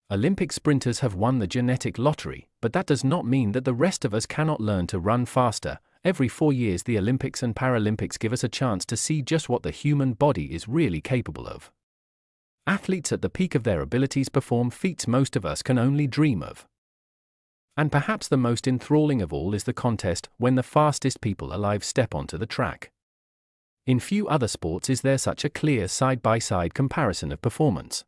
Olympic sprinters have won the genetic lottery, but that does not mean that the rest of us cannot learn to run faster. Every 4 years, the Olympics and Paralympics give us a chance to see just what the human body is really capable of. Athletes at the peak of their abilities perform feats most of us can only dream of. And perhaps the most enthralling of all is the contest when the fastest people alive step onto the track. In few other sports is there such a clear side-by-side comparison of performance.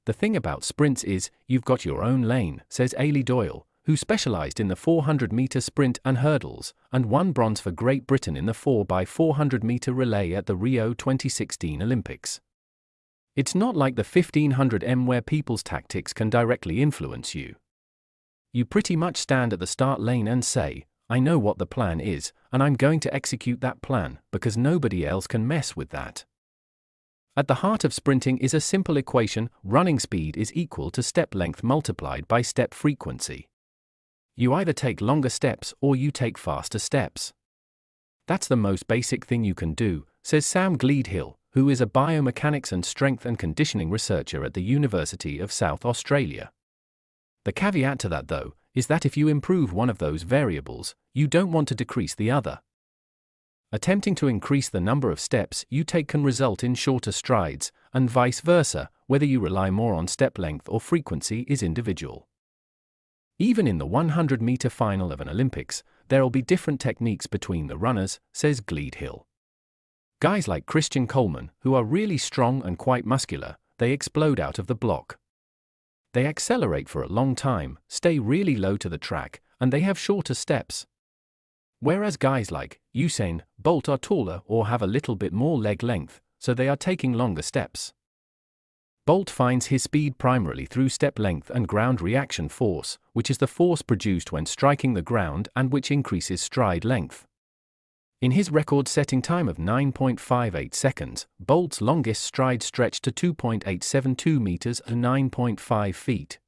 The thing about sprints is, you've got your own lane, says Ailey Doyle, who specialized in the 400-meter sprint and hurdles, and won bronze for Great Britain in the 4x400-meter relay at the Rio 2016 Olympics. It's not like the 1500m where people's tactics can directly influence you. You pretty much stand at the start lane and say, I know what the plan is, and I'm going to execute that plan, because nobody else can mess with that. At the heart of sprinting is a simple equation: running speed is equal to step length multiplied by step frequency. You either take longer steps or you take faster steps. That's the most basic thing you can do, says Sam Gleadhill, who is a biomechanics and strength and conditioning researcher at the University of South Australia. The caveat to that, though, is that if you improve one of those variables, you don't want to decrease the other. Attempting to increase the number of steps you take can result in shorter strides, and vice versa. Whether you rely more on step length or frequency is individual. Even in the 100-meter final of an Olympics, there'll be different techniques between the runners, says Gleadhill. Guys like Christian Coleman, who are really strong and quite muscular, they explode out of the block. They accelerate for a long time, stay really low to the track, and they have shorter steps. Whereas guys like Usain Bolt are taller or have a little bit more leg length, so they are taking longer steps. Bolt finds his speed primarily through step length and ground reaction force, which is the force produced when striking the ground and which increases stride length. In his record-setting time of 9.58 seconds, Bolt's longest stride stretched to 2.872 meters and 9.5 feet.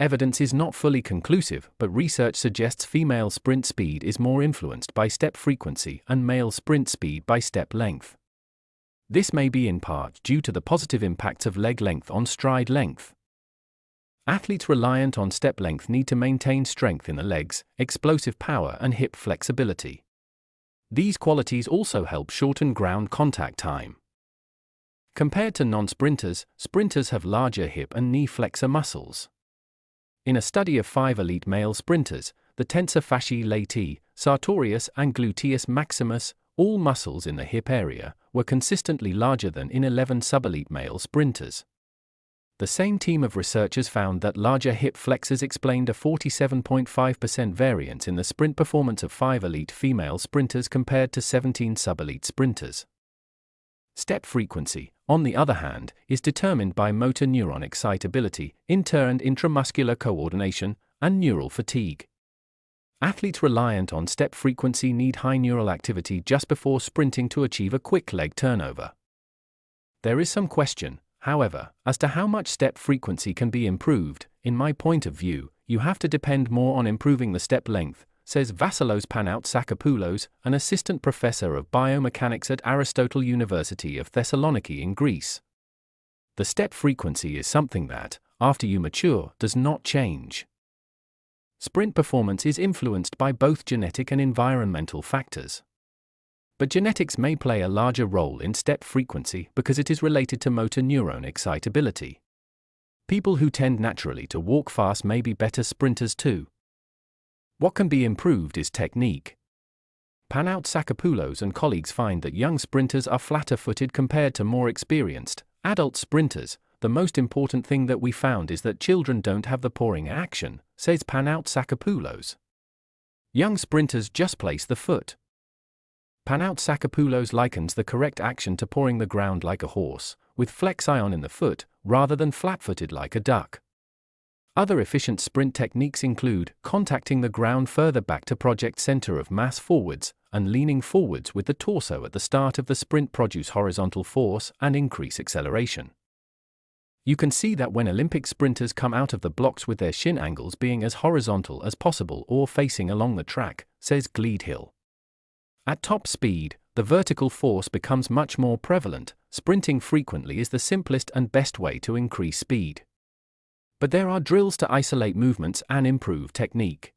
Evidence is not fully conclusive, but research suggests female sprint speed is more influenced by step frequency and male sprint speed by step length. This may be in part due to the positive impacts of leg length on stride length. Athletes reliant on step length need to maintain strength in the legs, explosive power, and hip flexibility. These qualities also help shorten ground contact time. Compared to non-sprinters, sprinters have larger hip and knee flexor muscles. In a study of 5 elite male sprinters, the tensor fasciae latae, sartorius, and gluteus maximus, all muscles in the hip area, were consistently larger than in 11 sub-elite male sprinters. The same team of researchers found that larger hip flexors explained a 47.5% variance in the sprint performance of 5 elite female sprinters compared to 17 sub-elite sprinters. Step frequency, on the other hand, is determined by motor neuron excitability, inter- and intramuscular coordination, and neural fatigue. Athletes reliant on step frequency need high neural activity just before sprinting to achieve a quick leg turnover. There is some question, however, as to how much step frequency can be improved. In my point of view, you have to depend more on improving the step length, says Vassilos Panaotsakopoulos, an assistant professor of biomechanics at Aristotle University of Thessaloniki in Greece. The step frequency is something that, after you mature, does not change. Sprint performance is influenced by both genetic and environmental factors. But genetics may play a larger role in step frequency because it is related to motor neuron excitability. People who tend naturally to walk fast may be better sprinters too. What can be improved is technique. Panaotsakopoulos and colleagues find that young sprinters are flatter-footed compared to more experienced, adult sprinters. The most important thing that we found is that children don't have the pawing action, says Panaotsakopoulos. Young sprinters just place the foot. Panaotsakopoulos likens the correct action to pawing the ground like a horse, with flexion in the foot, rather than flat-footed like a duck. Other efficient sprint techniques include contacting the ground further back to project center of mass forwards, and leaning forwards with the torso at the start of the sprint produce horizontal force and increase acceleration. You can see that when Olympic sprinters come out of the blocks with their shin angles being as horizontal as possible or facing along the track, says Gleadhill. At top speed, the vertical force becomes much more prevalent. Sprinting frequently is the simplest and best way to increase speed. But there are drills to isolate movements and improve technique.